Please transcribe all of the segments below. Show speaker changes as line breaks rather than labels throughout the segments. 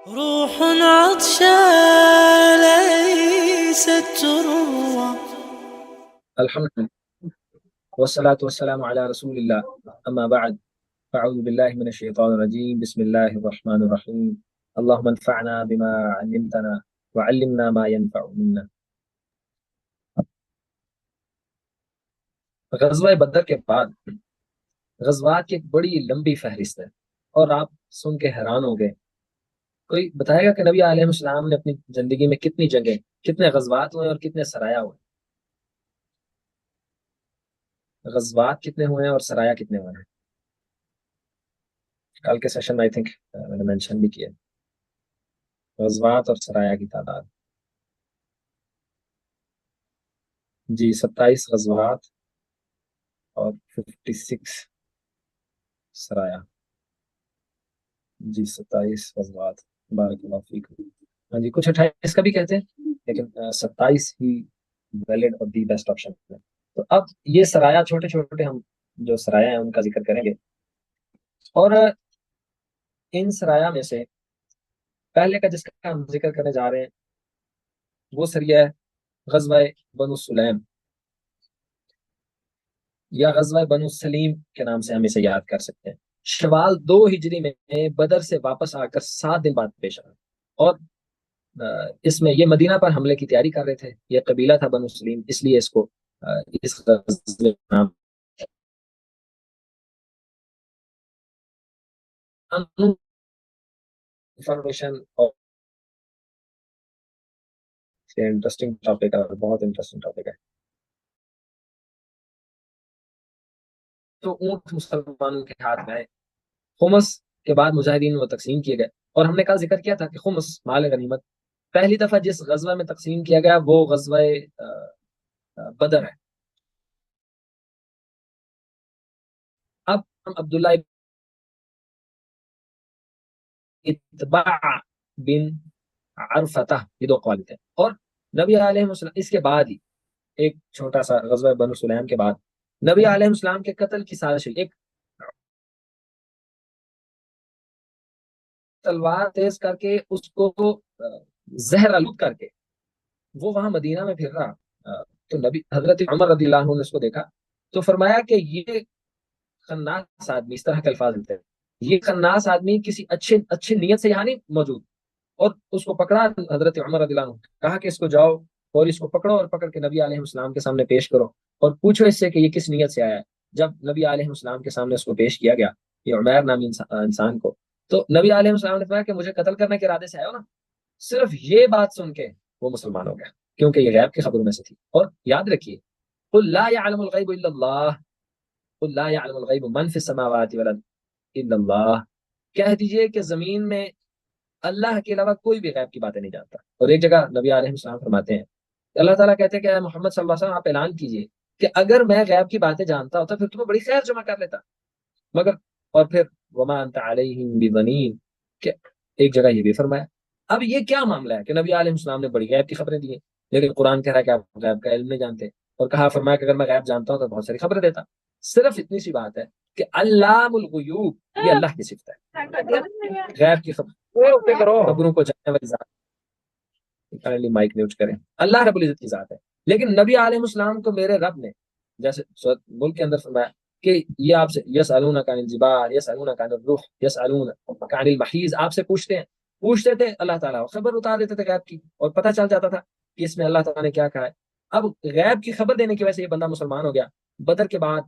روح عطشى ليست تروى.
الحمد لله والصلاة والسلام على رسول الله أما بعد فأعوذ بالله من الشيطان الرجيم بسم الله الرحمن الرحيم اللهم انفعنا بما علمتنا وعلمنا ما ينفعنا. غزوہ بدر کے بعد غزوات کی ایک بڑی لمبی فہرست ہے اور آپ سن کے حیران ہو گئے. کوئی بتائے گا کہ نبی علیہ السلام نے اپنی زندگی میں کتنی جنگیں، کتنے غزوات ہوئے اور کتنے سرایا ہوئے؟ غزوات کتنے ہوئے ہیں اور سرایا کتنے ہوئے ہیں؟ کل کے سیشن میں آئی تھنک میں نے مینشن بھی کیا غزوات اور سرایا کی تعداد. جی 27 غزوات اور 56 سرایا. جی 27 غزوات، بارک اللہ فیکم. ہاں جی کچھ 28 کا بھی کہتے ہیں لیکن 27 ہی ویلڈ اور دی بیسٹ آپشن ہے. تو اب یہ سرایا چھوٹے چھوٹے ہم جو سرایا ہیں ان کا ذکر کریں گے. اور ان سرایا میں سے پہلے کا جس کا ہم ذکر کرنے جا رہے ہیں وہ سریہ ہے غزوہ بنو سلیم یا غزوہ بنو سلیم کے نام سے ہم اسے یاد کر سکتے ہیں. شوال 2 ہجری میں بدر سے واپس آ کر 7 دن بعد پیش آیا اور اس میں یہ مدینہ پر حملے کی تیاری کر رہے تھے. یہ قبیلہ تھا بنو سلیم، اس لیے اس کو اس غزوے کا نام انفارمیشن اور انٹرسٹنگ ٹاپک ہے، بہت انٹرسٹنگ ٹاپک ہے. تو اونٹ مسلمانوں کے ہاتھ میں آئے. خمس کے بعد مجاہدین وہ تقسیم کیے گئے اور ہم نے کل ذکر کیا تھا کہ خمس مال غنیمت پہلی دفعہ جس غزوہ میں تقسیم کیا گیا وہ غزوہ بدر ہے. اب ہم عبداللہ اتباع بن عرفتہ یہ 2 قوال تھے اور نبی علیہ السلام اس کے بعد ہی ایک چھوٹا سا غزوہ بنو سلیم کے بعد نبی علیہ السلام کے قتل کی سازش ہوئی. ایک تلوار تیز کر کے اس کو زہر آلود کر کے وہ وہاں مدینہ میں پھر رہا. تو نبی حضرت عمر رضی اللہ عنہ نے اس کو دیکھا تو فرمایا کہ یہ خناس آدمی، اس طرح کے الفاظ لیتے ہیں، یہ خناس آدمی کسی اچھے نیت سے یہاں نہیں موجود. اور اس کو پکڑا حضرت عمر رضی اللہ عنہ، کہا کہ اس کو جاؤ اور اس کو پکڑو اور پکڑ کے نبی علیہ السلام کے سامنے پیش کرو اور پوچھو اس سے کہ یہ کس نیت سے آیا ہے. جب نبی علیہ السلام کے سامنے اس کو پیش کیا گیا یہ عمیر نامی انسان کو، تو نبی علیہ السلام نے فرمایا کہ مجھے قتل کرنے کے ارادے سے آئے ہو نا. صرف یہ بات سن کے وہ مسلمان ہو گیا کیونکہ یہ غیب کی خبروں میں سے تھی. اور یاد رکھیے قل لا يعلم الغیب الا اللہ، قل لا يعلم الغیب من فی السماوات والارض الا اللہ. کہہ دیجئے کہ زمین میں اللہ کے علاوہ کوئی بھی غیب کی باتیں نہیں جانتا. اور ایک جگہ نبی علیہ السلام فرماتے ہیں اللہ تعالیٰ کہتے ہیں کہ اے محمد صلی اللہ علیہ وسلم آپ اعلان کیجئے کہ اگر میں غیب کی باتیں جانتا ہوتا پھر تمہیں بڑی خیر جمع کر لیتا، مگر اور پھر وما انت علیہم بضنین کہ ایک جگہ یہ بھی فرمایا. اب یہ کیا معاملہ ہے کہ نبی علیہ السلام نے بڑی غیب کی خبریں دی ہیں لیکن قرآن کہہ رہا ہے کہ آپ غیب کا علم نہیں جانتے، اور کہا فرمایا کہ اگر میں غیب جانتا ہوں تو بہت ساری خبریں دیتا. صرف اتنی سی بات ہے کہ علام الغیوب یہ اللہ کی صفت ہے. غیب کی خبروں کو جاننے والی ذات مائک میوٹ کریں، اللہ رب العزت کی ذات ہے. لیکن نبی علیہ السلام کو میرے رب نے جیسے سورۃ ملک کے اندر فرمایا کہ یہ آپ سے یسألونک عن الجبال یسألونک عن الروح یسألونک عن المحیض، آپ سے پوچھتے تھے اللہ تعالیٰ خبر اتار دیتے تھے غیب کی اور پتہ چل جاتا تھا کہ اس میں اللہ تعالیٰ نے کیا کہا ہے. اب غیب کی خبر دینے کی وجہ سے یہ بندہ مسلمان ہو گیا. بدر کے بعد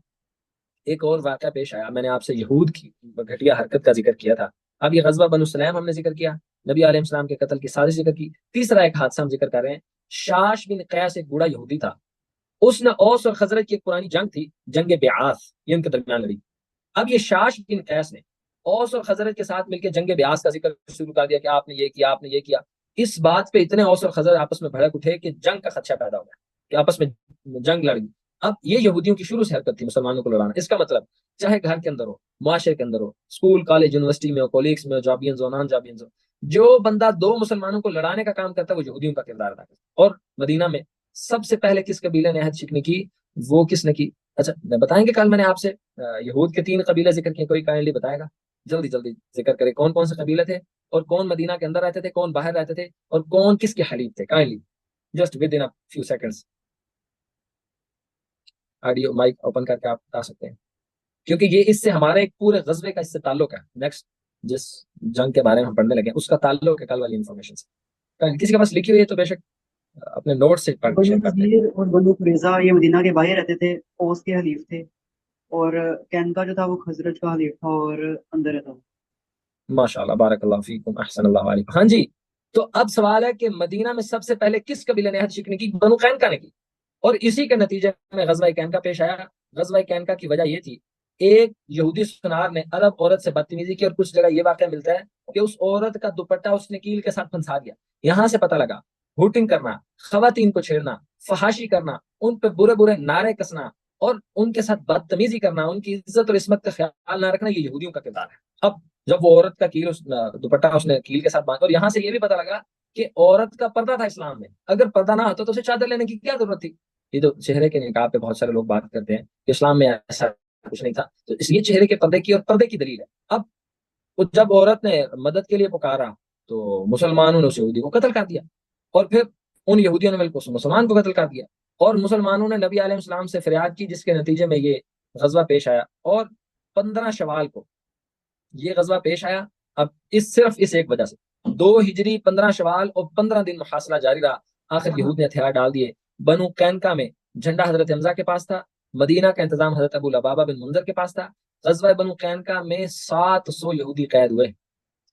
ایک اور واقعہ پیش آیا. میں نے آپ سے یہود کی گھٹیا حرکت کا ذکر کیا تھا. اب یہ غزوہ بنو سلیم ہم نے ذکر کیا، نبی علیہ السلام کے قتل کی سازش ذکر کی. تیسرا ایک حادثہ ہم ذکر کر رہے ہیں. شاش بن قیس ایک بوڑھا یہودی تھا، اس نے اوس اور خزرج کی ایک پرانی جنگ تھی، جنگ بیعاث، یہ ان کے درمیان لڑی. اب یہ شاش بن قیس نے اوس اور خزرج کے ساتھ مل کے جنگ بیعاث کا ذکر شروع کر دیا کہ آپ نے یہ کیا، آپ نے یہ کیا. اس بات پہ اتنے اوس اور خزرج آپس میں بھڑک اٹھے کہ جنگ کا خدشہ پیدا ہو گیا کہ آپس میں جنگ لڑ گئی. اب یہ یہودیوں کی شروع سے حرکت تھی مسلمانوں کو لڑانا. اس کا مطلب چاہے گھر کے اندر ہو، معاشرے کے اندر ہو، اسکول کالج یونیورسٹی میں ہو، کولیگس میں ہو، جابینز ہو، نان جابینز ہو، جو بندہ 2 مسلمانوں کو لڑانے کا کام کرتا ہے وہ یہودیوں کا کردار ادا کرتا ہے. اور مدینہ میں سب سے پہلے کس قبیلے نے عہد شکنی کی؟ وہ کس نے کی؟ اچھا بتائیں گے کل میں نے آپ سے یہود کے 3 قبیلے ذکر کیے، کوئی کائنڈلی بتائے گا؟ جلدی جلدی ذکر کرے کون کون سے قبیلے تھے اور کون مدینہ کے اندر رہتے تھے, کون باہر رہتے تھے, اور کون کس کے حلیف تھے. Kindly just with in few seconds audio mic open کر کے آپ بتا سکتے ہیں, کیونکہ یہ اس سے ہمارے ایک پورے غزوے کا اس سے تعلق ہے. نیکسٹ جس جنگ کے بارے میں ہم پڑھنے لگے اس کا تعلق ہے کل والی انفارمیشن سے. کسی کے پاس لکھی ہوئی ہے تو بے شک اپنے نوٹ سے
بنو
شیئر کرتے ہیں.
نذیر اور بنو قریظہ یہ مدینہ کے باہر رہتے تھے, اوس کے حلیف تھے, اور کینکا جو تھا وہ خزرج کا حلیف تھا اور اندر تھا.
ماشاء اللہ, بارک اللہ فیکم, احسن اللہ علیکم. ہاں جی, تو اب سوال ہے کہ مدینہ میں سب سے پہلے کس قبیلے نے عہد شکنی کی؟ بنو قینقا نے کی, اور اسی کے نتیجے میں غزوہ کینکا پیش آیا. غزوہ کینکا کی وجہ یہ تھی, ایک یہودی سنار نے عرب عورت سے بدتمیزی کی, اور کچھ جگہ یہ واقعہ ملتا ہے کہ اس عورت کا دوپٹہ اس نے کیل کے ساتھ پھنسا دیا. یہاں سے پتہ لگا ہوٹنگ کرنا, خواتین کو چھیڑنا, فحاشی کرنا, ان پہ برے برے نعرے کسنا اور ان کے ساتھ بدتمیزی کرنا, ان کی عزت اور عصمت کا خیال نہ رکھنا, یہ یہودیوں کا کردار ہے. اب جب وہ عورت کا کیل دوپٹہ اس نے کیل کے ساتھ باندھا, اور یہاں سے یہ بھی پتہ لگا کہ عورت کا پردہ تھا اسلام میں, اگر پردہ نہ ہوتا تو اسے چادر لینے کی کیا ضرورت تھی. یہ تو چہرے کے نقاب پہ بہت سارے لوگ بات کرتے ہیں کہ اسلام میں ایسا کچھ نہیں تھا, تو اس لیے چہرے کے پردے کی اور پردے کی دلیل ہے. اب جب عورت نے مدد کے لیے پکارا تو مسلمانوں نے اس یہودی کو قتل کر دیا, اور پھر ان یہودیوں نے مل کر مسلمان کو قتل کر دیا, اور مسلمانوں نے نبی علیہ السلام سے فریاد کی, جس کے نتیجے میں یہ غزوہ پیش آیا. اور 15 شوال کو یہ غزوہ پیش آیا. اب صرف اس ایک وجہ سے 2 ہجری 15 شوال اور 15 دن محاصرہ جاری رہا. آخر یہود نے ہتھیار ڈال دیے. بنو قینقا میں جھنڈا حضرت حمزہ کے پاس تھا, مدینہ کا انتظام حضرت ابو لبابہ بن منذر کے پاس تھا. غزوہ بنو قینقا میں 700 یہودی قید ہوئے,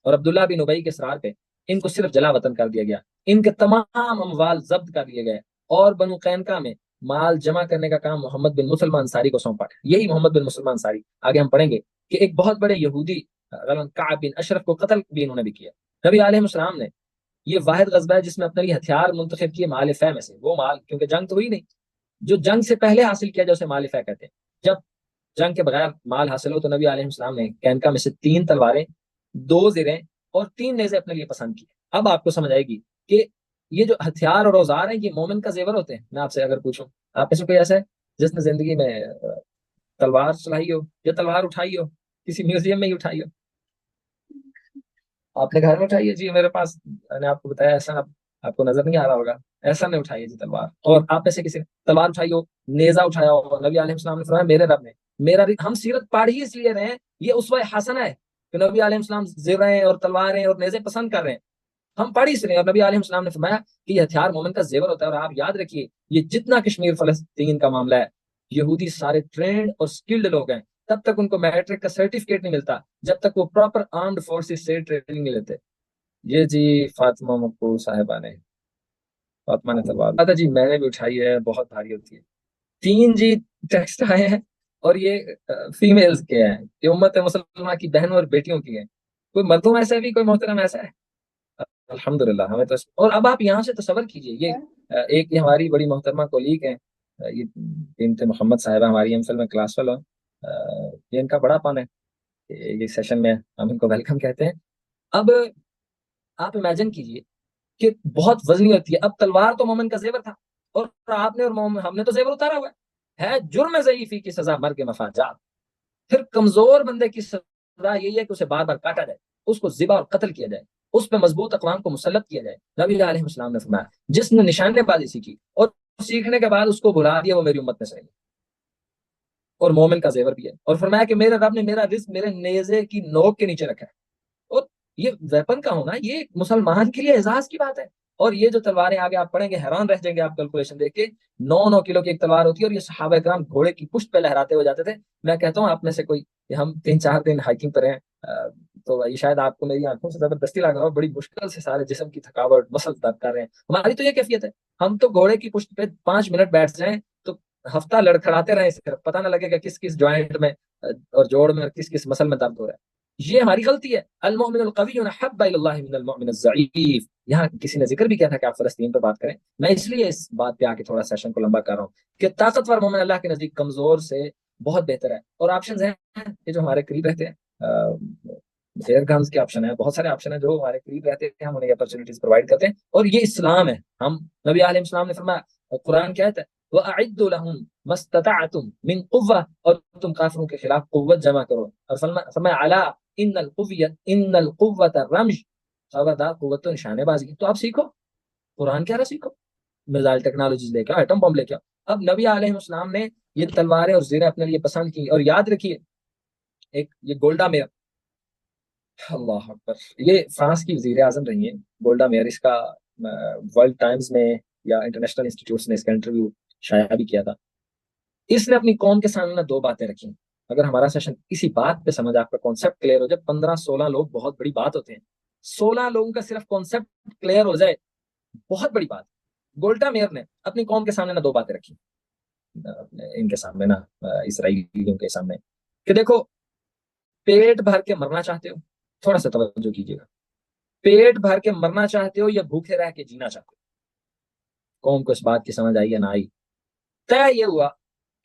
اور عبداللہ بن ابی کے اصرار پہ ان کو صرف جلا وطن کر دیا گیا. ان کے تمام اموال ضبط کر لیے گئے, اور بنو قینقا میں مال جمع کرنے کا کام محمد بن مسلم انصاری کو سونپا. یہی محمد بن مسلم انصاری, آگے ہم پڑھیں گے کہ ایک بہت بڑے یہودی کعب بن اشرف کو قتل بھی انہوں نے بھی کیا. نبی علیہ السلام نے یہ واحد غزوہ ہے جس میں اپنے لیے ہتھیار منتخب کیے مال فہ میں سے. وہ مال, کیونکہ جنگ تو ہوئی نہیں, جو جنگ سے پہلے حاصل کیا جائے اسے مال فہ کہتے ہیں. جب جنگ کے بغیر مال حاصل ہو تو نبی علیہ السلام نے کینکا میں سے 3 تلواریں, 2 زریں اور 3 نیزے اپنے لیے پسند کیے. اب آپ کو سمجھ آئے گی کہ یہ جو ہتھیار اور اوزار ہیں یہ مومن کا زیور ہوتے ہیں. میں آپ سے اگر پوچھوں, آپ میں سے کوئی ایسا ہے جس نے زندگی میں تلوار چلائی ہو یا تلوار اٹھائی ہو, کسی میوزیم میں ہی اٹھائی ہو؟ آپ نے گھر میں اٹھائی ہے؟ جی میرے پاس, میں نے آپ کو بتایا ایسا, آپ کو نظر نہیں آ رہا ہوگا, ایسا نہیں اٹھائی ہے جی تلوار. اور آپ میں سے کسی نے تلوار اٹھائی ہو, نیزہ اٹھایا ہو؟ نبی علیہ السلام نے فرمایا میرے رب نے ہم سیرت پاڑھی ہی اس لیے رہے ہیں, یہ اسوہ حسنہ ہے کہ نبی علیہ السلام زریں اور تلواریں اور نیزے پسند کر رہے ہیں, ہم پڑھی اس رہے ہیں. اور نبی علیہ السلام نے فرمایا کہ یہ ہتھیار مومن کا زیور ہوتا ہے. اور آپ یاد رکھیے, یہ جتنا کشمیر فلسطین کا معاملہ ہے, یہودی سارے ٹرینڈ اور سکلڈ لوگ ہیں. تب تک ان کو میٹرک کا سرٹیفکیٹ نہیں ملتا جب تک وہ پراپر آرمڈ فورسز سے ٹریننگ نہیں لیتے. یہ جی فاطمہ مقبول صاحبہ نے, فاطمہ نے تلوار جی میں نے بھی اٹھائی ہے, بہت بھاری ہوتی ہے. 3 جی ٹیکسٹ آئے ہیں, اور یہ فیمیلز کے ہیں, یہ امت مسلمہ کی بہنوں اور بیٹیوں کی ہیں. کوئی مردوں ایسا ہے بھی, کوئی محترم ایسا ہے؟ الحمدللہ ہمیں تو. اور اب آپ یہاں سے تصور کیجئے, یہ ایک یہ ہماری بڑی محترمہ کولیگ ہیں, یہ بنت محمد صاحبہ ہماری ایم فل میں کلاس فیلو, یہ ان کا بڑا پن ہے, یہ سیشن میں ہم ان کو ویلکم کہتے ہیں. اب آپ امیجن کیجئے کہ بہت وزنی ہوتی ہے. اب تلوار تو مومن کا زیور تھا, اور آپ نے اور ہم نے تو زیور اتارا ہوا ہے. جرم ضعیفی کی سزا مر کے مفاجات. پھر کمزور بندے کی سزا یہی ہے کہ اسے بار بار کاٹا جائے, اس کو ذبح اور قتل کیا جائے, اس پہ مضبوط اقوام کو مسلط کیا جائے. نبی علیہ السلام نے فرمایا جس نے نشانے بازی سیکھی اور سیکھنے کے بعد اس کو بھلا دیا, وہ میری امت میں سے نہیں, اور مومن کا زیور بھی ہے. اور فرمایا کہ میرے رب نے میرا رزق میرے نیزے کی نوک کے نیچے رکھا ہے. اور یہ ویپن کا ہونا یہ مسلمان کے لیے اعزاز کی بات ہے. اور یہ جو تلواریں آگے آپ پڑھیں گے حیران رہ جائیں گے آپ کیلکولیشن دیکھ کے. 9 کلو کی ایک تلوار ہوتی ہے, اور یہ صحابہ کرام گھوڑے کی پشت پہ لہراتے ہوئے جاتے تھے. میں کہتا ہوں آپ میں سے کوئی, ہم 3-4 دن ہائکنگ پر ہیں, تو یہ شاید آپ کو میری آنکھوں سے زبردستی لگ رہا ہو, بڑی مشکل سے سارے جسم کی تھکاوٹ مسل درد کر رہے ہیں. ہماری تو یہ کیفیت ہے, ہم تو گھوڑے کی پشت پہ 5 منٹ بیٹھ جائیں تو ہفتہ لڑکھڑاتے رہیں, صرف پتہ نہ لگے گا کس کس جوائنٹ میں اور جوڑ میں اور کس کس مسل میں درد ہو رہا ہے. یہ ہماری غلطی ہے. المؤمن القوی احب الی اللہ من المؤمن الضعیف. یہاں کسی نے ذکر بھی کیا تھا کہ آپ فلسطین پر بات کریں, میں اس لیے اس بات پہ آ کے تھوڑا سیشن کو لمبا کر رہا ہوں کہ طاقتور مومن اللہ کے نزدیک کمزور سے بہت بہتر ہے. اور آپشنز ہیں یہ جو ہمارے قریب رہتے ہیں, ایئر گنز کے آپشن ہیں, بہت سارے آپشن ہیں جو ہمارے قریب رہتے ہیں, ہم انہیں اپرچونیٹیز پرووائڈ کرتے ہیں. اور یہ اسلام ہے. ہم نبی علیہ السلام نے فرمایا, قرآن کہتا ہے وَأَعِدُّوا لَهُم مَا اسْتَطَعْتُم مِّن قُوَّةٍ, اور تم کافروں کے خلاف قوت جمع کرو. اور فرمایا عَلَىٰ ان القوت رمش، خبردار قوت تو نشانے بازی ہے. تو آپ سیکھو قرآن کہہ رہا سیکھو، میزائل ٹیکنالوجیز لے کے آؤ، ایٹم بم لے کے آؤ. اب نبی علیہ السلام نے یہ تلواریں اور زیریں اپنے لیے پسند کی. اور یاد رکھیے ایک یہ گولڈا میئر، اللہ اکبر، یہ فرانس کی وزیر اعظم رہی ہیں گولڈا میئر. اس کا ورلڈ ٹائمز میں یا انٹرنیشنل انسٹیٹیوٹس نے اس کا انٹرویو شائع بھی کیا تھا. اس نے اپنی قوم کے سامنے دو باتیں رکھی. اگر ہمارا سیشن اسی بات پہ سمجھ آپ کا کانسیپٹ کلیئر ہو جائے، 15-16 لوگ بہت بڑی بات ہوتے ہیں، 16 لوگوں کا صرف کانسیپٹ کلیئر ہو جائے بہت بڑی بات. گولڈا میئر نے اپنی قوم کے سامنے دو باتیں رکھی، ان کے سامنے اسرائیلیوں کے سامنے، کہ دیکھو پیٹ بھر کے مرنا چاہتے ہو، تھوڑا سا توجہ کیجیے گا، پیٹ بھر کے مرنا چاہتے ہو یا بھوکے رہ کے جینا چاہتے ہو؟ قوم کو اس بات کی سمجھ آئی یا نہ آئی؟ طے یہ ہوا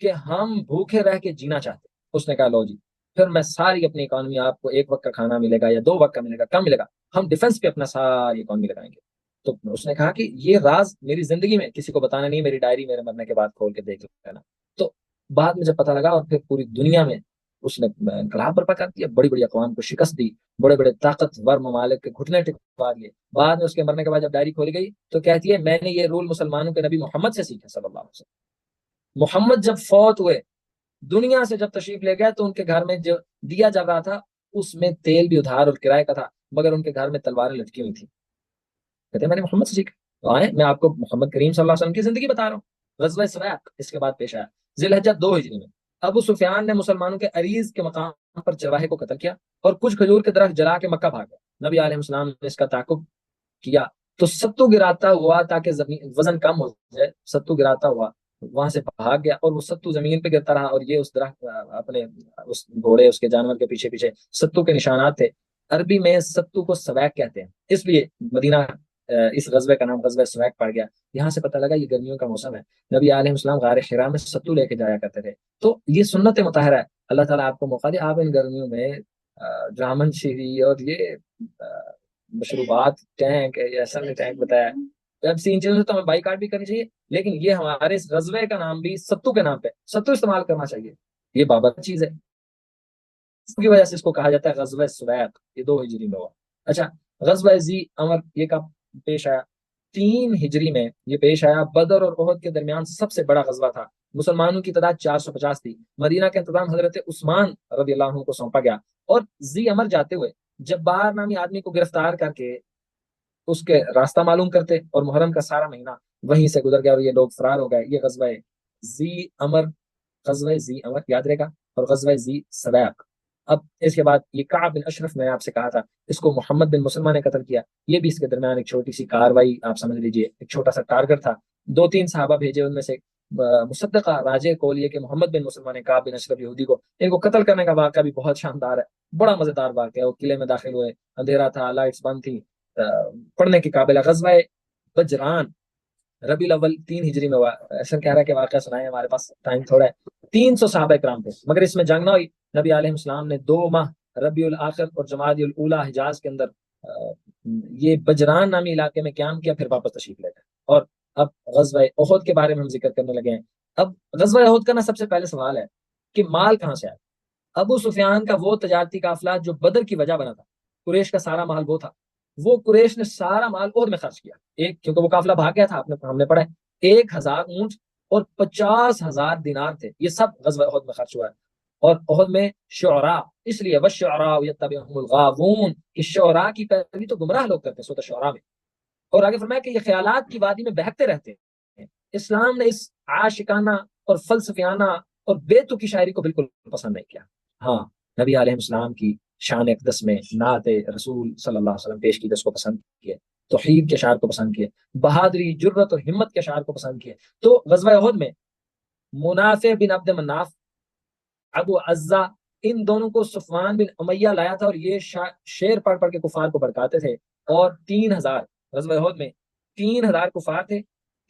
کہ ہم بھوکے رہ کے جینا چاہتے. اس نے کہا لو جی، پھر میں ساری اپنی اکانومی، آپ کو ایک وقت کا کھانا ملے گا یا 2 وقت کا ملے گا، کم ملے گا، ہم ڈیفنس پہ اپنا ساری اکانومی لگائیں گے. تو اس نے کہا کہ یہ راز میری زندگی میں کسی کو بتانا نہیں، میری ڈائری میرے مرنے کے بعد کھول کے دیکھ لینا. تو بعد میں جب پتہ لگا، اور پھر پوری دنیا میں اس نے انقلاب برپا کر دیا، بڑی بڑی اقوام کو شکست دی، بڑے بڑے طاقتور ممالک کے گھٹنے ٹکوا دیے. بعد میں اس کے مرنے کے بعد جب ڈائری کھولی گئی تو کہتی ہے میں نے یہ رول مسلمانوں کے نبی محمد سے سیکھا صلی اللہ علیہ وسلم. محمد جب فوت ہوئے، دنیا سے جب تشریف لے گئے، تو ان کے گھر میں جو دیا جا رہا تھا اس میں تیل بھی ادھار اور کرائے کا تھا، مگر ان کے گھر میں تلواریں لٹکی ہوئی تھی. کہتے ہیں میں نے محمد سے سیکھا. تو آئے میں آپ کو محمد کریم صلی اللہ علیہ وسلم کی زندگی بتا رہا ہوں. غزوہ سویق اس کے بعد پیش آیا ذی الحجہ 2 ہجری میں. ابو سفیان نے مسلمانوں کے عریض کے مقام پر چرواہے کو قتل کیا اور کچھ کھجور کے درخت جلا کے مکہ بھاگ گیا. نبی علیہ السلام نے اس کا تعاقب کیا تو ستو گراتا ہوا تاکہ وزن کم ہو جائے، ستو گراتا ہوا وہاں سے بھاگ گیا، اور وہ ستو زمین پہ گرتا رہا، اور یہ اس درخت اپنے اس گھوڑے اس کے جانور کے پیچھے پیچھے ستو کے نشانات تھے. عربی میں ستو کو سویق کہتے ہیں، اس لیے مدینہ اس غزوے کا نام غزوہ سویق پڑ گیا. یہاں سے پتہ لگا یہ گرمیوں کا موسم ہے. نبی علیہ السلام غار حرا میں ستو لے کے جایا کرتے تھے. تو یہ سنت مطہرہ ہے. اللہ تعالیٰ آپ کو موقع دے، آپ ان گرمیوں میں جامن شیری اور یہ مشروبات ٹینک ایسا نہیں ٹینک بتایا، اب ان چیزوں سے تو ہمیں بائی کاٹ بھی کرنی چاہیے، لیکن یہ ہمارے اس غزوے کا نام بھی ستو کے نام پہ ستو استعمال کرنا چاہیے. یہ بابر چیز ہے، اس کی وجہ سے اس کو کہا جاتا ہے غزوہ سویق. یہ 2 ہجری میں ہوا. اچھا، غزوہ ذی امر یہ کب پیش آیا؟ 3 ہجری میں یہ پیش آیا. بدر اور احد کے درمیان سب سے بڑا غزوہ تھا. مسلمانوں کی تعداد 450 تھی. مدینہ کا انتظام حضرت عثمان رضی اللہ عنہ کو سونپا گیا. اور ذی امر جاتے ہوئے جبار نامی آدمی کو گرفتار کر کے اس کے راستہ معلوم کرتے، اور محرم کا سارا مہینہ وہیں سے گزر گیا اور یہ لوگ فرار ہو گئے. یہ غزوہ ذی امر، غزوہ ذی امر یاد رہے گا، اور غزوہ ذی سویق. اب اس کے بعد یہ کعب بن اشرف، میں آپ سے کہا تھا اس کو محمد بن مسلمہ نے قتل کیا. یہ بھی اس کے درمیان ایک چھوٹی سی کاروائی آپ سمجھ لیجئے، ایک چھوٹا سا ٹارگٹ تھا. 2-3 صحابہ بھیجے، ان میں سے مصدقہ راجے کو لیے کہ محمد بن مسلمہ نے کعب بن اشرف یہودی کو ان کو قتل کرنے کا واقعہ بھی بہت شاندار ہے، بڑا مزیدار واقعہ. وہ قلعے میں داخل ہوئے، اندھیرا تھا، لائٹس بند تھی، پڑھنے کے قابل ہے. غزوہ بجران ربیع الاول 3 ہجری میں ہوا. ایسا کہہ رہا ہے کہ واقعہ سنائے، ہمارے پاس ٹائم تھوڑا ہے. 300 صحابہ کرام تھے، مگر اس میں جنگ نہ ہوئی. نبی علیہ السلام نے 2 ماہ ربیع الاخر اور جمادی الاولیٰ حجاز کے اندر یہ بجران نامی علاقے میں قیام کیا، پھر واپس تشریف لے گئے. اور اب غزوہ احد کے بارے میں ہم ذکر کرنے لگے ہیں. اب غزوہ احد کا نا سب سے پہلے سوال ہے کہ مال کہاں سے آیا؟ ابو سفیان کا وہ تجارتی قافلہ جو بدر کی وجہ بنا تھا، قریش کا سارا مال وہ تھا، وہ قریش نے سارا مال احد میں خرچ کیا. کیونکہ وہ قافلہ بھاگ گیا تھا، ہم نے پڑھا ہے 1000 اونٹ اور 50,000 دینار تھے. یہ سب غزوہ احد میں خرچ ہوا ہے. اور احد میں شعراء، اس لیے والشعراء یتبعهم الغاوون، کہ شعراء کی پیروی تو گمراہ لوگ کرتے ہیں سورۃ الشعراء میں. اور آگے فرمایا کہ یہ خیالات کی وادی میں بہکتے رہتے ہیں. اسلام نے اس عاشقانہ اور فلسفیانہ اور بے تکی شاعری کو بالکل پسند نہیں کیا. ہاں، نبی علیہ السلام کی شان اقدس میں نعت رسول صلی اللہ علیہ وسلم پیش کی تو اس کو پسند کیے، توحید کے اشعار کو پسند کیے، بہادری، جرت اور ہمت کے اشعار کو پسند کیے. تو غزوہ احد میں منافع بن عبد مناف، ابو عزا، ان دونوں کو صفوان بن امیہ لایا تھا، اور یہ شعر پڑھ پڑھ کے کفار کو بھڑکاتے تھے. اور 3000 غزوہ احد میں 3000 کفار تھے،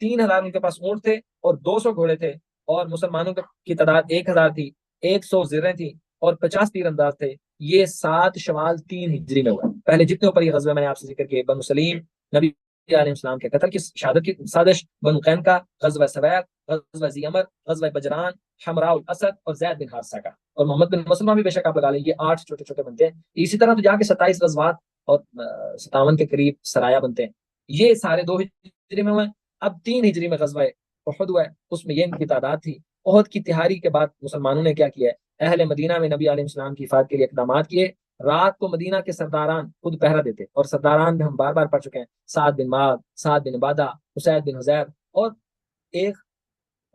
3000 ان کے پاس اونٹ تھے اور 200 گھوڑے تھے. اور مسلمانوں کی تعداد 1000 تھی، 100 زریں تھیں اور 50 تیر انداز تھے. یہ 7 شوال 3 ہجری میں ہوا. پہلے جتنے اوپر یہ غزوہ میں نے آپ سے ذکر کیے، بنو سلیم، نبی علیہ السلام کے قتل کی شہادت کی سازش، بنو قینقاع، غزوہ سویق، غزوہ ذی عمر، غزوہ بجران، حمراء الاسد اور زید بن حارثہ کا، اور محمد بن مسلمہ بھی بے شک آپ لگا لیں، یہ 8 چھوٹے چھوٹے بنتے ہیں۔ اسی طرح تو جا کے 27 غزوات اور 57 کے قریب سرایا بنتے ہیں، یہ سارے 2 ہجری میں ہوئے۔ اب 3 ہجری میں غزوہ احد ہوا ہے، اس میں یہ ان کی تعداد تھی۔ احد کی تہاری کے بعد مسلمانوں نے کیا کیا ہے، اہل مدینہ میں نبی علیہ السلام کی حفاظت کے لیے اقدامات کیے۔ رات کو مدینہ کے سرداران خود پہرا دیتے، اور سرداران میں ہم بار بار پڑھ چکے ہیں، سعد بن معاذ، سعد بن عبادہ، اسید بن حذیر، اور ایک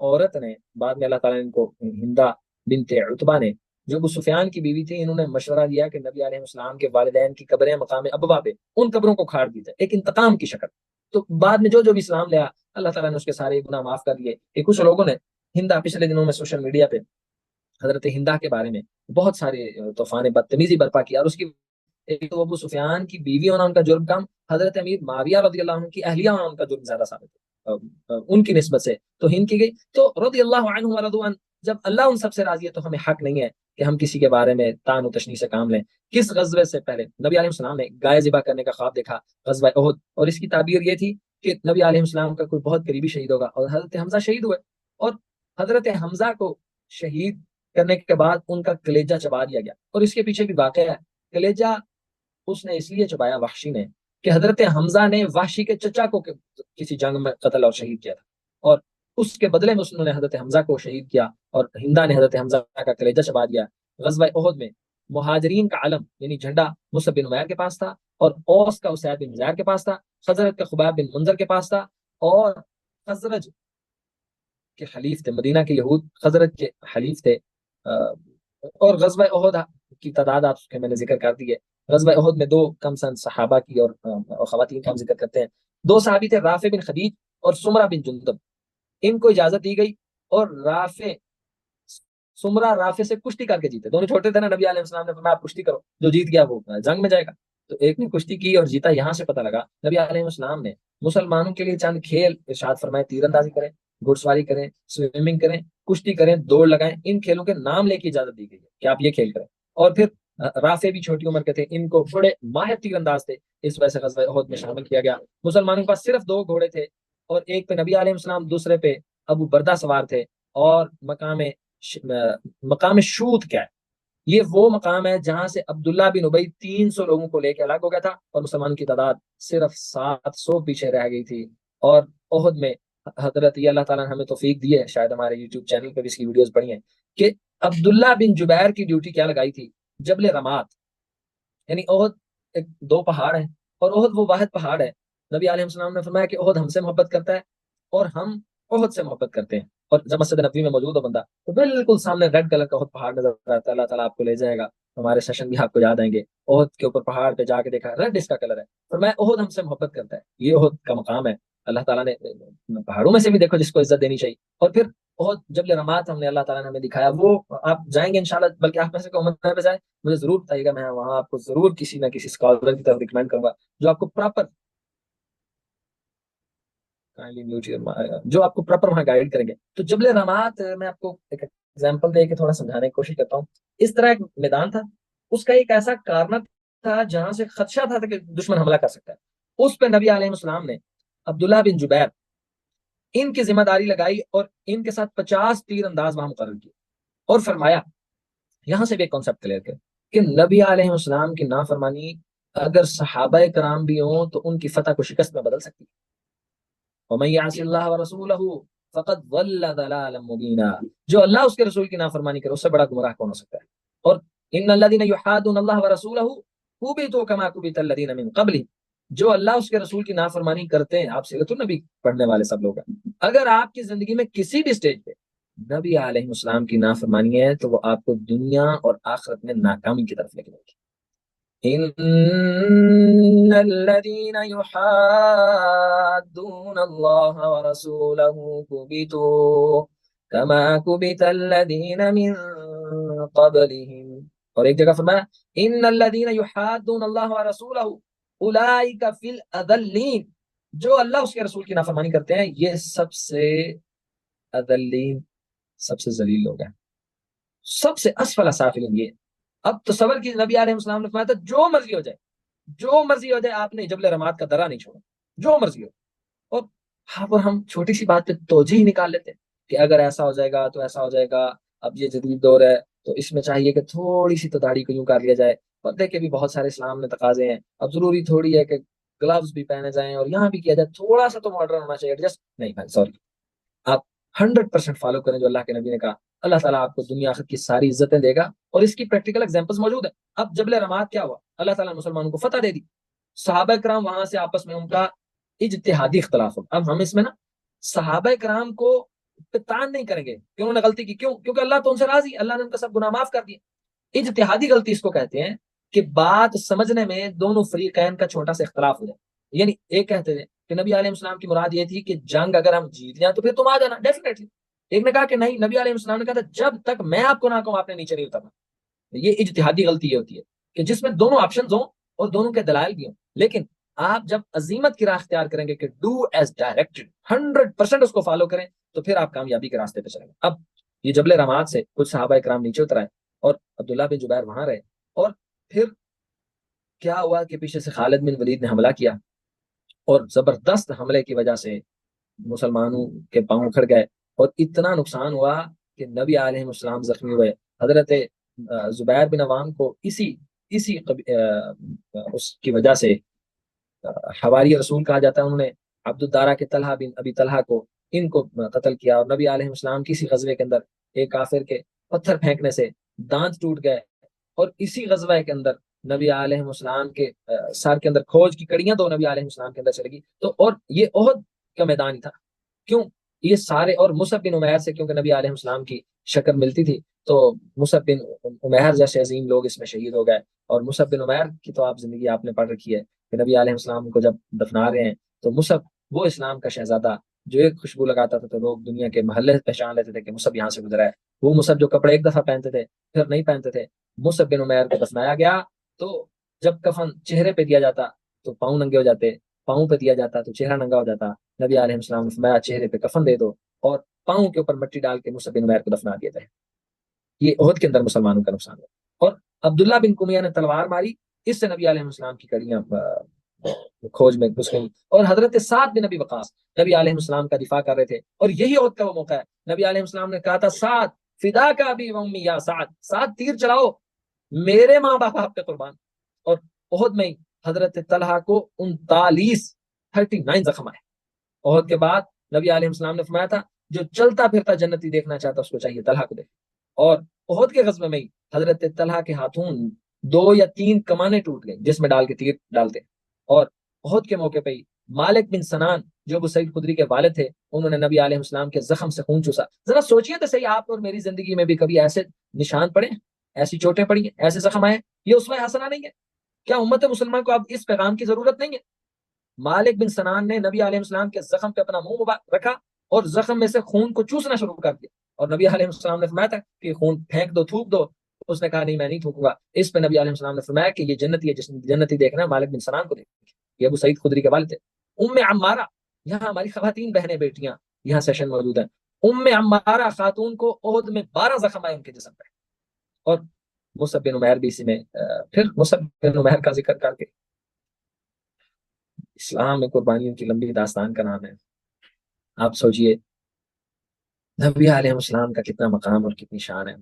عورت نے بعد میں اللہ تعالیٰ نے ان کو ہندا بنت عتبہ نے، جو ابو سفیان کی بیوی تھی، انہوں نے مشورہ دیا کہ نبی علیہ السلام کے والدین کی قبریں مقام ابوا پہ، ان قبروں کو کھاڑ دی جائے، ایک انتقام کی شکل۔ تو بعد میں جو بھی اسلام لیا، اللہ تعالیٰ نے اس کے سارے گناہ معاف کر دیے۔ کہ کچھ لوگوں نے ہندا، پچھلے دنوں میں سوشل میڈیا پہ حضرت ہندا کے بارے میں بہت سارے طوفان بدتمیزی برپا کیا، اور اس کی ایک تو ابو سفیان کی بیوی ہونا ان کا جرم کم، حضرت امیر معاویہ رضی اللہ عنہ کی اہلیہ ہونا ان کا جرم زیادہ ثابت ہے ان کی نسبت سے، تو ہند کی گئی۔ تو رضی اللہ عنہ ورضوا عنہ، جب اللہ ان سب سے راضی ہے تو ہمیں حق نہیں ہے کہ ہم کسی کے بارے میں تان و تشنیع سے کام لیں۔ کس غزوے سے پہلے نبی علیہ السلام نے گائے ذبح کرنے کا خواب دیکھا، غزوہ احد، اور اس کی تعبیر یہ تھی کہ نبی علیہ السلام کا کوئی بہت قریبی شہید ہوگا، اور حضرت حمزہ شہید ہوئے، اور حضرت حمزہ کو شہید کرنے کے بعد ان کا کلیجہ چبا دیا گیا، اور اس کے پیچھے بھی واقعہ ہے۔ کلیجہ اس نے اس لیے چبایا وحشی نے کہ حضرت حمزہ نے وحشی کے چچا کو کسی جنگ میں قتل اور شہید کیا تھا، اور اس کے بدلے میں انہوں نے حضرت حمزہ کو شہید کیا، اور ہندا نے حضرت حمزہ کا کلیجہ چبا دیا۔ غزوہ احد میں مہاجرین کا علم یعنی جھنڈا مصعب بن عمیر کے پاس تھا، اور اوس کا اسید بن حذیر کے پاس تھا، خزرج کا خباب بن منذر کے پاس تھا، اور خزرج کے حلیف تھے، مدینہ کے یہود خزرج کے حلیف تھے۔ اور غزوہ احد کی تعداد آپ کے میں نے ذکر کر دی ہے۔ غزوہ احد میں 2 کم سن صحابہ کی اور خواتین کا ہم ذکر کرتے ہیں۔ 2 صحابی تھے، رافع بن خدیج اور سمرہ بن جندب، ان کو اجازت دی گئی، اور سمرہ رافع سے کشتی کر کے جیتے، دونوں چھوٹے تھے نا، نبی علیہ السلام نے فرمایا آپ کشتی کرو، جو جیت گیا وہ جنگ میں جائے گا، تو ایک نے کشتی کی اور جیتا۔ یہاں سے پتہ لگا نبی علیہ السلام نے مسلمانوں کے لیے چند کھیل ارشاد فرمائے، تیر اندازی کریں، گھڑ سواری کریں، سوئمنگ کریں، کشتی کریں، دوڑ لگائیں، ان کھیلوں کے نام لے کے اجازت دی گئی ہے کہ آپ یہ کھیل کریں۔ اور پھر رافع بھی چھوٹی عمر کے تھے، ان کو بڑے ماہر تیر انداز تھے، اس وجہ سے غزوہ احد میں شامل کیا گیا۔ مسلمانوں کے پاس صرف 2 گھوڑے تھے، اور ایک پہ نبی علیہ السلام، دوسرے پہ ابو بردہ سوار تھے، اور مقام شوت کیا ہے، یہ وہ مقام ہے جہاں سے عبداللہ بن ابی 300 لوگوں کو لے کے الگ ہو گیا تھا، اور مسلمان کی تعداد صرف 700 پیچھے رہ گئی تھی۔ اور احد میں حضرت یہ اللہ تعالیٰ نے ہمیں توفیق دی ہے، شاید ہمارے یوٹیوب چینل پہ بھی اس کی ویڈیوز پڑی ہیں، کہ عبداللہ بن جبیر کی ڈیوٹی کیا لگائی تھی، جبل رمات، یعنی احد 2 پہاڑ ہیں، اور احد وہ واحد پہاڑ ہے، نبی علیہ السلام نے فرمایا کہ احد ہم سے محبت کرتا ہے اور ہم احد سے محبت کرتے ہیں۔ اور جب مسجد نبوی میں موجود ہو بندہ تو بالکل سامنے ریڈ کلر کا احد پہاڑ نظر آتا ہے، اللہ تعالیٰ آپ کو لے جائے گا، ہمارے سیشن بھی آپ کو یاد آئیں گے، احد کے اوپر پہاڑ پہ جا کے دیکھا ریڈ اس کا کلر ہے، فرمایا احد ہم سے محبت کرتا ہے، یہ احد کا مقام ہے۔ اللہ تعالیٰ نے پہاڑوں میں سے بھی دیکھو جس کو عزت دینی چاہیے۔ اور پھر احد جبل رمات ہم نے اللہ تعالیٰ نے ہمیں دکھایا، وہ آپ جائیں گے انشاءاللہ، بلکہ آپ میں سے کوئی عمر پہ جائے مجھے ضرور بتائیے گا، میں وہاں آپ کو ضرور کسی نہ کسی اسکالر کی طرف ریکمینڈ کروں گا جو آپ کو پراپر وہاں گائیڈ کریں گے۔ تو جبل رمات میں آپ کو ایک ایگزامپل دے کے تھوڑا سمجھانے کی کوشش کرتا ہوں۔ اس طرح ایک میدان تھا، اس کا ایک ایسا کارنر تھا جہاں سے خدشہ تھا کہ دشمن حملہ کر سکتا ہے، اس پہ نبی علیہ السلام نے عبداللہ بن جبیر ان کی ذمہ داری لگائی، اور ان کے ساتھ 50 تیر انداز وہاں مقرر کیے، اور فرمایا، یہاں سے بھی ایک کانسیپٹ کلیئر کریں کہ نبی علیہ السلام کی نافرمانی اگر صحابہ کرام بھی ہوں تو ان کی فتح کو شکست میں بدل سکتی ہے۔ وَمَن يَعْصِ اللَّهَ وَرَسُولَهُ فَقَدْ ضَلَّ ضَلَالًا مُبِينًا، جو اللہ اس کے رسول کی نافرمانی کرے اس سے بڑا گمراہ کون ہو سکتا ہے۔ اور ان الذين يحادون الله ورسوله كبتوا كما كبت الذين من قبلهم، جو اللہ اس کے رسول کی نافرمانی کرتے ہیں، آپ سیرت النبی پڑھنے والے سب لوگ ہیں، اگر آپ کی زندگی میں کسی بھی سٹیج پہ نبی علیہ السلام کی نافرمانی ہے تو وہ آپ کو دنیا اور آخرت میں ناکامی کی طرف لے کے جائے گی۔ ان الذين يحادون الله ورسوله كبتوا كما كبت الذين من قبلهم، اور ایک جگہ فرمایا ان الذين يحادون الله ورسوله اولئك في الاذلين، جو اللہ اس کے رسول کی نافرمانی کرتے ہیں یہ سب سے اذلین، سب سے ذلیل لوگ ہیں، سب سے اسفل سافلین یہ۔ اب تصور کی نبی علیہ السلام نے فرمایا تھا جو مرضی ہو جائے، جو مرضی ہو جائے، آپ نے جبل رمات کا درہ نہیں چھوڑا، جو مرضی ہو۔ اور ہم چھوٹی سی بات پہ توجہ ہی نکال لیتے ہیں کہ اگر ایسا ہو جائے گا تو ایسا ہو جائے گا، اب یہ جدید دور ہے تو اس میں چاہیے کہ تھوڑی سی تو داڑھی کو یوں کر لیا جائے، پردے کے بھی بہت سارے اسلام میں تقاضے ہیں، اب ضروری تھوڑی ہے کہ گلوز بھی پہنے جائیں اور یہاں بھی کیا جائے، تھوڑا سا تو ماڈرن ہونا چاہیے، ایڈجسٹ نہیں بھائی سوری، آپ 100% فالو کریں جو اللہ کے نبی نے کہا، اللہ تعالیٰ آپ کو دنیا آخرت کی ساری عزتیں دے گا، اور اس کی پریکٹیکل ایگزامپلس موجود ہیں۔ اب جبل رماد کیا ہوا؟ اللہ تعالیٰ نے مسلمانوں کو فتح دے دی، صحابہ کرام وہاں سے آپس میں ان کا اجتہادی اختلاف ہو، اب ہم اس میں نا صحابہ کرام کو تان نہیں کریں گے کہ انہوں نے غلطی کی، کیوں؟ کیونکہ اللہ تو ان سے راضی، اللہ نے ان کا سب گناہ معاف کر دیا۔ اجتہادی غلطی اس کو کہتے ہیں کہ بات سمجھنے میں دونوں فریقین کا چھوٹا سا اختلاف ہو جائے، یعنی ایک کہتے تھے کہ نبی علیہ السلام کی مراد یہ تھی کہ جنگ اگر ہم جیت جائیں تو پھر تم آ جانا ڈیفینیٹلی، ایک نے کہا کہ نہیں، نبی علیہ السلام نے کہا تھا جب تک میں آپ کو نہ کہوں آپ نے نیچے نہیں اترنا۔ یہ اجتہادی غلطی یہ ہوتی ہے کہ جس میں دونوں آپشنز ہوں اور دونوں کے دلائل بھی ہوں، لیکن آپ جب عظیمت کی راہ اختیار کریں گے کہ ڈو ایز ڈائریکٹڈ 100% اس کو فالو کریں تو پھر آپ کامیابی کے راستے پہ چلیں گے۔ اب یہ جبل رماد سے کچھ صحابہ کرام نیچے اترائے اور عبداللہ بن جبیر وہاں رہے، اور پھر کیا ہوا کہ پیچھے سے خالد بن ولید نے حملہ کیا، اور زبردست حملے کی وجہ سے مسلمانوں کے پاؤں اکھڑ گئے اور اتنا نقصان ہوا کہ نبی علیہ السلام زخمی ہوئے۔ حضرت زبیر بن عوام کو اسی اس کی وجہ سے حواری رسول کہا جاتا ہے، انہوں نے عبد الدارہ کے طلحہ بن ابی طلحہ کو ان کو قتل کیا، اور نبی علیہ السلام کسی غزوے کے اندر ایک کافر کے پتھر پھینکنے سے دانت ٹوٹ گئے، اور اسی غزوہ کے اندر نبی علیہ السلام کے سر کے اندر کھوج کی کڑیاں تو نبی علیہ السلام کے اندر چلے گی، تو اور یہ احد کا میدان ہی تھا، کیوں یہ سارے، اور مصعب بن عمیر سے کیونکہ نبی علیہ السلام کی شکل ملتی تھی تو مصعب بن عمیر جیسے عظیم لوگ اس میں شہید ہو گئے، اور مصعب بن عمیر کی تو آپ زندگی آپ نے پڑھ رکھی ہے کہ نبی علیہ السلام کو جب دفنا رہے ہیں تو مصعب وہ اسلام کا شہزادہ جو ایک خوشبو لگاتا تھا تو لوگ دنیا کے محلے پہچان لیتے تھے کہ مصعب یہاں سے گزرا ہے، وہ مصعب جو کپڑے ایک دفعہ پہنتے تھے پھر نہیں پہنتے تھے۔ مصعب بن عمیر کو دفنایا گیا تو جب کفن چہرے پہ دیا جاتا تو پاؤں ننگے ہو جاتے، پاؤں پہ دیا جاتا تو چہرہ ننگا ہو جاتا، نبی علیہ السلام نے فرمایا چہرے پہ کفن دے دو اور پاؤں کے اوپر مٹی ڈال کے مصعب بن عمیر کو دفنا دیا جائے۔ یہ عہد کے اندر مسلمانوں کا نقصان ہوا، اور عبداللہ بن کمیہ نے تلوار ماری، اس سے نبی علیہ السلام کی کڑیاں کھوج میں گھس گئی، اور حضرت سعد بن نبی وقاص نبی علیہ السلام کا دفاع کر رہے تھے، اور یہی عہد کا وہ موقع ہے، نبی علیہ السلام نے کہا تھا سعد فدا کا ابی و امی یا سعد، سعد تیر چلاؤ میرے ماں باپ آپ پہ قربان، اور عہد میں حضرت طلحہ کو 39 زخم آئے۔ عہد کے بعد نبی علیہ السلام نے فرمایا تھا جو چلتا پھرتا جنتی دیکھنا چاہتا اس کو چاہیے طلحہ کو دیکھ، اور عہد کے غزوے میں ہی حضرت طلحہ کے ہاتھوں 2 یا 3 کمانیں ٹوٹ گئیں جس میں ڈال کے تیر ڈالتے، اور عہد کے موقع پہ ہی مالک بن سنان جو ابو سعید خدری کے والد تھے انہوں نے نبی علیہ السلام کے زخم سے خون چوسا۔ ذرا سوچئے تو صحیح، آپ اور میری زندگی میں بھی کبھی ایسے نشان پڑے، ایسی چوٹیں پڑی ہیں، ایسے زخم آئے، یہ اسوہ حسنہ نہیں ہے؟ کیا امت مسلمان کو اب اس پیغام کی ضرورت نہیں ہے؟ مالک بن سنان نے نبی علیہ السلام کے زخم پہ اپنا منہ رکھا اور زخم میں سے خون کو چوسنا شروع کر دیا، اور نبی علیہ السلام نے فرمایا تھا کہ خون پھینک دو، تھوک دو، اس نے کہا نہیں میں نہیں تھوکوں گا۔ اس پہ نبی علیہ السلام نے فرمایا کہ یہ جنتی ہے، جس نے جنتی دیکھنا ہے مالک بن سنان کو دیکھ، یہ ابو سعید خدری کے والد تھے۔ ام عمارہ، یہاں ہماری خواتین بہنیں بیٹیاں یہاں سیشن موجود ہیں، ام عمارہ خاتون کو عہد میں 12 زخم آئے ان کے جسم پہ، اور مصعب بن عمیر بھی اسی میں پھر مصعب بن عمیر کا ذکر کر کے اسلام میں قربانیوں کی لمبی داستان کا نام ہے۔ آپ سوچئے نبی علیہ السلام کا کتنا مقام اور کتنی شان ہے،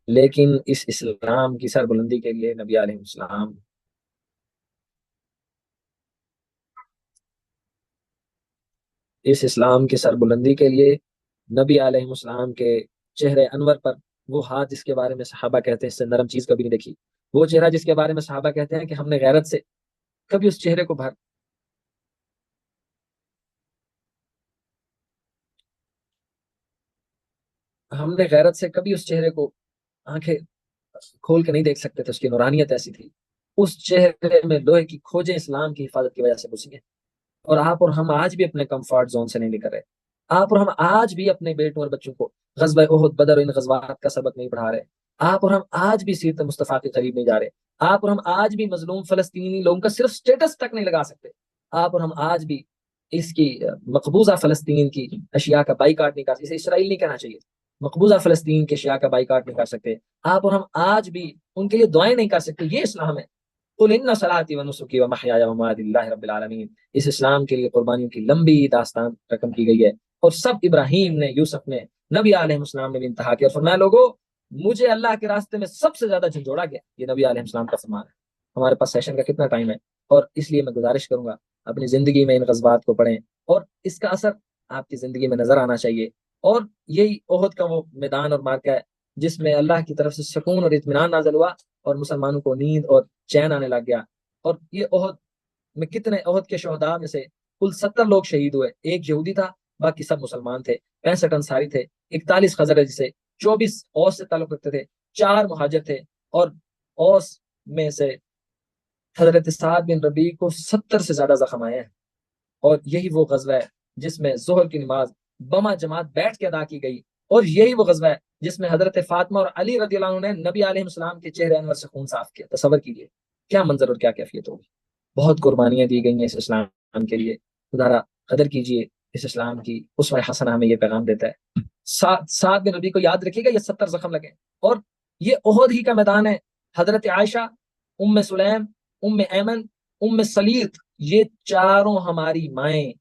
لیکن اس اسلام کی سربلندی کے لیے نبی علیہ السلام اس اسلام کی سربلندی کے لیے نبی علیہ السلام کے چہرے انور پر وہ ہاتھ جس کے بارے میں صحابہ کہتے ہیں اس سے نرم چیز کبھی نہیں دیکھی، وہ چہرہ جس کے بارے میں صحابہ کہتے ہیں کہ ہم نے غیرت سے کبھی اس چہرے کو کبھی اس چہرے کو آنکھیں کھول کے نہیں دیکھ سکتے تھے، اس کی نورانیت ایسی تھی، اس چہرے میں لوہے کی کھوجیں اسلام کی حفاظت کی وجہ سے گھسی ہیں، اور آپ اور ہم آج بھی اپنے کمفرٹ زون سے نہیں نکل رہے، آپ اور ہم آج بھی اپنے بیٹوں اور بچوں کو غزوہ احد، بدر اور ان غزوات کا سبق نہیں پڑھا رہے، آپ اور ہم آج بھی سیرت مصطفیٰ کے قریب نہیں جا رہے، آپ اور ہم آج بھی مظلوم فلسطینی لوگوں کا صرف سٹیٹس تک نہیں لگا سکتے، آپ اور ہم آج بھی اس کی مقبوضہ فلسطین کی اشیاء کا بائیکاٹ نہیں کر سکتے، اسے اسرائیل نہیں کہنا چاہیے، مقبوضہ فلسطین کے اشیاء کا بائیکاٹ نہیں کر سکتے، آپ اور ہم آج بھی ان کے لیے دعائیں نہیں کر سکتے۔ یہ اسلام ہے، قل ان صلاتی و نسکی و محیای و مماتی للہ رب العالمین، اس اسلام کے لیے قربانیوں کی لمبی داستان رقم کی گئی ہے، اور سب ابراہیم نے، یوسف نے، نبی علیہ السلام نے بھی انتہا کیا. اور فرمایا لوگوں مجھے اللہ کے راستے میں سب سے زیادہ جھنجھوڑا گیا. یہ نبی علیہ السلام کا فرمان ہے. ہمارے پاس سیشن کا کتنا ٹائم ہے، اور اس لیے میں گزارش کروں گا اپنی زندگی میں ان غزوات کو پڑھیں، اور اس کا اثر آپ کی زندگی میں نظر آنا چاہیے. اور یہی احد کا وہ میدان اور مارکہ ہے جس میں اللہ کی طرف سے سکون اور اطمینان نازل ہوا اور مسلمانوں کو نیند اور چین آنے لگ گیا. اور یہ احد میں کتنے احد کے شہداء میں سے کل 70 لوگ شہید ہوئے. ایک یہودی تھا، باقی سب مسلمان تھے. 65 انصاری تھے، 41 خزرج سے، 24 اوس سے تعلق رکھتے تھے، 4 مہاجر تھے. اور اوس میں سے حضرت سعد بن ربیع کو 70 سے زیادہ زخم آئے ہیں. اور یہی وہ غزوہ ہے جس میں ظہر کی نماز بما جماعت بیٹھ کے ادا کی گئی. اور یہی وہ غزوہ ہے جس میں حضرت فاطمہ اور علی رضی اللہ عنہ نے نبی علیہ السلام کے چہرے انور سے خون صاف کیا. تصور کیجیے کیا منظر اور کیا کیفیت ہوگی. بہت قربانیاں دی گئی ہیں اس اسلام کے لیے. خدا قدر کیجیے اس اسلام کی. اسوہ حسنہ ہمیں یہ پیغام دیتا ہے. سعد بن ربیع کو یاد رکھیے گا، یہ 70 زخم لگے. اور یہ احد ہی کا میدان ہے. حضرت عائشہ، ام سلیم، ام ایمن، ام سلیط، یہ چاروں ہماری مائیں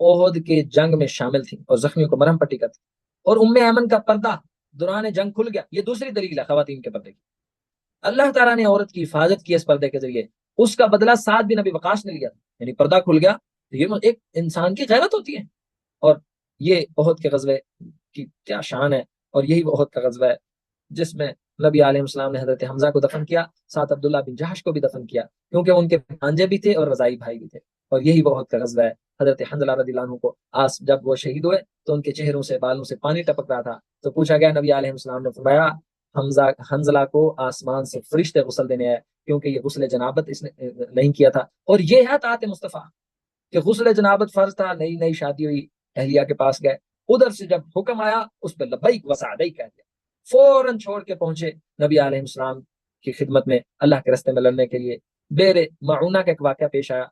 احد کے جنگ میں شامل تھیں اور زخمیوں کو مرہم پٹی کرتی. اور ام ایمن کا پردہ دوران جنگ کھل گیا. یہ دوسری دلیل ہے خواتین کے پردے کی. اللہ تعالیٰ نے عورت کی حفاظت کی اس پردے کے ذریعے. اس کا بدلہ سعد بن ابی وقاص نے لیا، یعنی پردہ کھل گیا. یہ ایک انسان کی غیرت ہوتی ہے. اور یہ احد کے غزوے کی کیا شان ہے. اور یہی وہ احد کا غزوہ ہے جس میں نبی علیہ السلام نے حضرت حمزہ کو دفن کیا، ساتھ عبداللہ بن جہش کو بھی دفن کیا، کیونکہ ان کے بھانجے بھی تھے اور رضائی بھائی بھی تھے. اور یہی وہ احد کا غزوہ ہے. حضرت حنظلہ رضی اللہ عنہ کو جب وہ شہید ہوئے تو ان کے چہروں سے، بالوں سے پانی ٹپک رہا تھا. تو پوچھا گیا، نبی علیہ السلام نے فرمایا حنظلہ کو آسمان سے فرشتے غسل دینے آئے، کیونکہ یہ غسل جنابت اس نے نہیں کیا تھا. اور یہ ہے طاعت مصطفیٰ کہ غسل جنابت فرض تھا، نئی شادی ہوئی، اہلیہ کے پاس گئے، ادھر سے جب حکم آیا اس پہ لبیک وسعدیک کہہ دیا، فوراً چھوڑ کے پہنچے نبی علیہ السلام کی خدمت میں اللہ کے راستے میں لڑنے کے لیے. بیر معونہ کا ایک واقعہ پیش آیا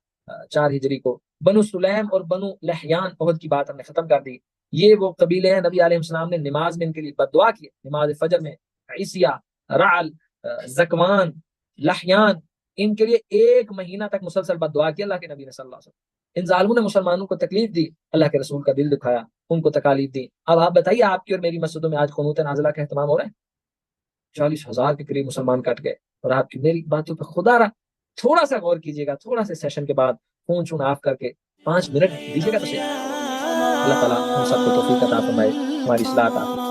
4 ہجری کو. بنو سلیم اور بنو لحیان احد کی بات ہم نے ختم کر دی. یہ وہ قبیلے ہیں نبی علیہ السلام نے نماز میں ان کے لیے بد دعا کی. نماز فجر میں عیسیہ، رعل، زکوان، لحیان، ان کے لیے 1 مہینہ تک مسلسل بد دعا کی اللہ کے نبی نے صلی اللہ علیہ وسلم. ان ظالموں نے مسلمانوں کو تکلیف دی، اللہ کے رسول کا دل دکھایا، ان کو تکالیف دی. اب آپ بتائیے آپ کی اور میری مسجدوں میں آج قنوت نازلہ کا اہتمام ہو رہا ہے. 40,000 کے قریب مسلمان کٹ گئے. اور آپ کی میری باتوں پہ خدا رہا تھوڑا سا غور کیجیے گا. تھوڑا سا سیشن کے بعد فون چون آف کر کے 5 منٹ دیجیے گا. تو اللہ تعالیٰ ہم سب کو توفیق عطا فرمائے، ہماری اصلاح عطا فرمائے.